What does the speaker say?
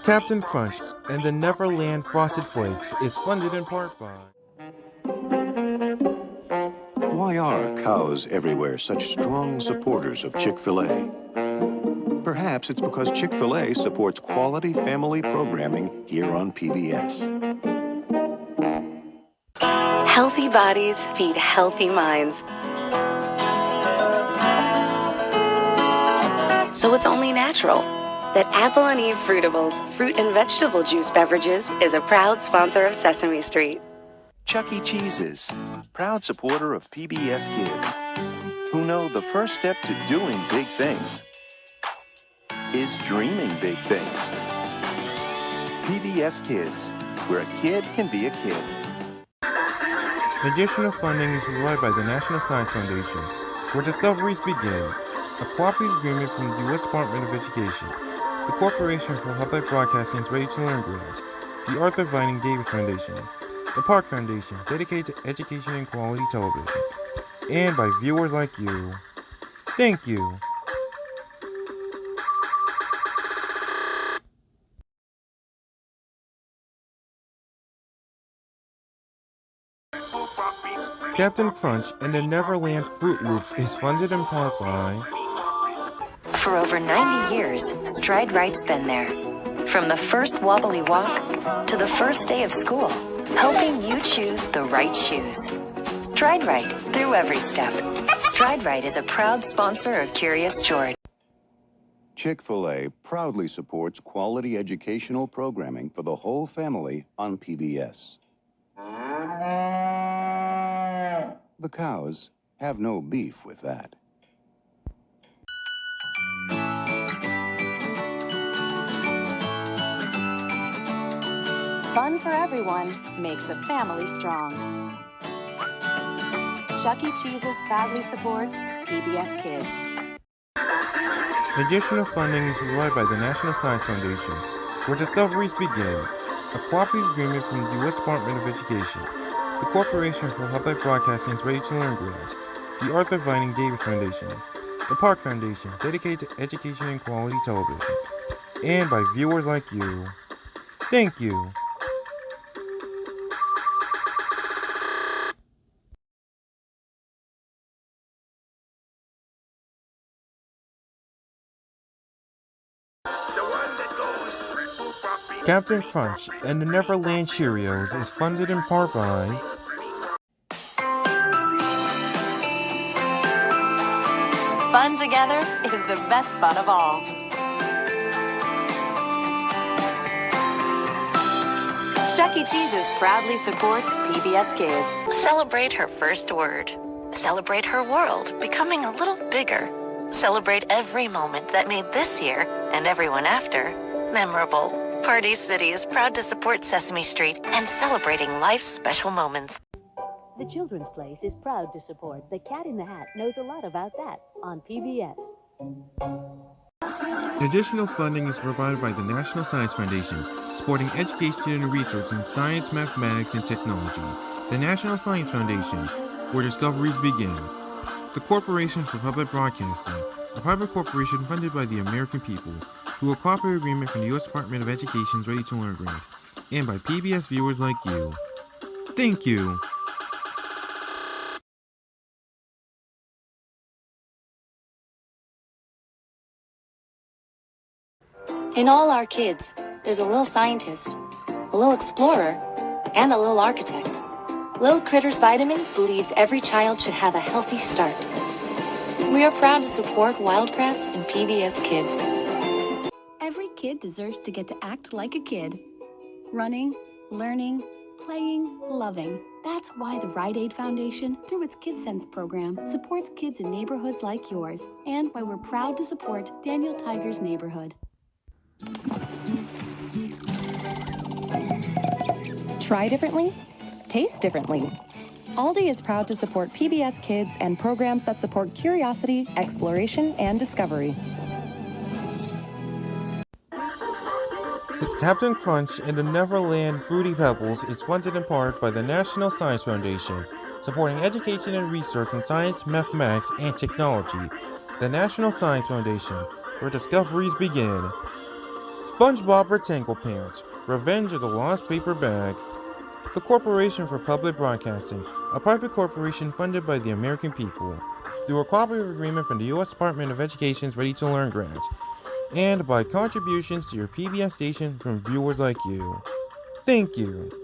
Captain Crunch and the Neverland Frosted Flakes is funded in part by... Why are cows everywhere such strong supporters of Chick-fil-A? Perhaps it's because Chick-fil-A supports quality family programming here on PBS. Healthy bodies feed healthy minds. So it's only natural that Apple and Eve Fruitables fruit and vegetable juice beverages is a proud sponsor of Sesame Street. Chuck E. Cheese's, proud supporter of PBS Kids, who know the first step to doing big things is dreaming big things. PBS Kids, where a kid can be a kid. Additional funding is provided by the National Science Foundation, where discoveries begin, a cooperative agreement from the U.S. Department of Education, the Corporation for Public Broadcasting's Ready to Learn grants, the Arthur Vining Davis Foundations, the Park Foundation, dedicated to education and quality television, and by viewers like you. Thank you. Captain Crunch and the Neverland Fruit Loops is funded in part by... For over 90 years, Stride Rite's been there. From the first wobbly walk to the first day of school, helping you choose the right shoes. Stride Rite through every step. Stride Rite is a proud sponsor of Curious George. Chick-fil-A proudly supports quality educational programming for the whole family on PBS. The cows have no beef with that. Fun for everyone makes a family strong. Chuck E. Cheese's proudly supports PBS Kids. Additional funding is provided by the National Science Foundation, where discoveries begin, a cooperative agreement from the U.S. Department of Education, the Corporation for Public Broadcasting's Ready to Learn grants, the Arthur Vining Davis Foundations, the Park Foundation, dedicated to education and quality television, and by viewers like you. Thank you. Captain Crunch and the Neverland Cheerios is funded in part by... Fun together is the best fun of all. Chuck E. Cheese's proudly supports PBS Kids. Celebrate her first word. Celebrate her world becoming a little bigger. Celebrate every moment that made this year, and everyone after, memorable. Party City is proud to support Sesame Street and celebrating life's special moments. The Children's Place is proud to support The Cat in the Hat Knows a Lot About That on PBS. Additional funding is provided by the National Science Foundation, supporting education and research in science, mathematics, and technology. The National Science Foundation, where discoveries begin. The Corporation for Public Broadcasting, a private corporation funded by the American people, through a cooperative agreement from the U.S. Department of Education's Ready to Learn grant, and by PBS viewers like you. Thank you. In all our kids, there's a little scientist, a little explorer, and a little architect. Little Critters Vitamins believes every child should have a healthy start. We are proud to support Wildcrats and PBS Kids. Every kid deserves to get to act like a kid. Running, learning, playing, loving. That's why the Rite Aid Foundation, through its KidSense program, supports kids in neighborhoods like yours, and why we're proud to support Daniel Tiger's neighborhood. Try differently, taste differently. Aldi is proud to support PBS Kids and programs that support curiosity, exploration, and discovery. Captain Crunch and the Neverland Fruity Pebbles is funded in part by the National Science Foundation, supporting education and research in science, mathematics, and technology. The National Science Foundation, where discoveries begin. SpongeBob Rectangle Pants, Revenge of the Lost Paper Bag. The Corporation for Public Broadcasting, a private corporation funded by the American people, through a cooperative agreement from the U.S. Department of Education's Ready to Learn grants, and by contributions to your PBS station from viewers like you. Thank you.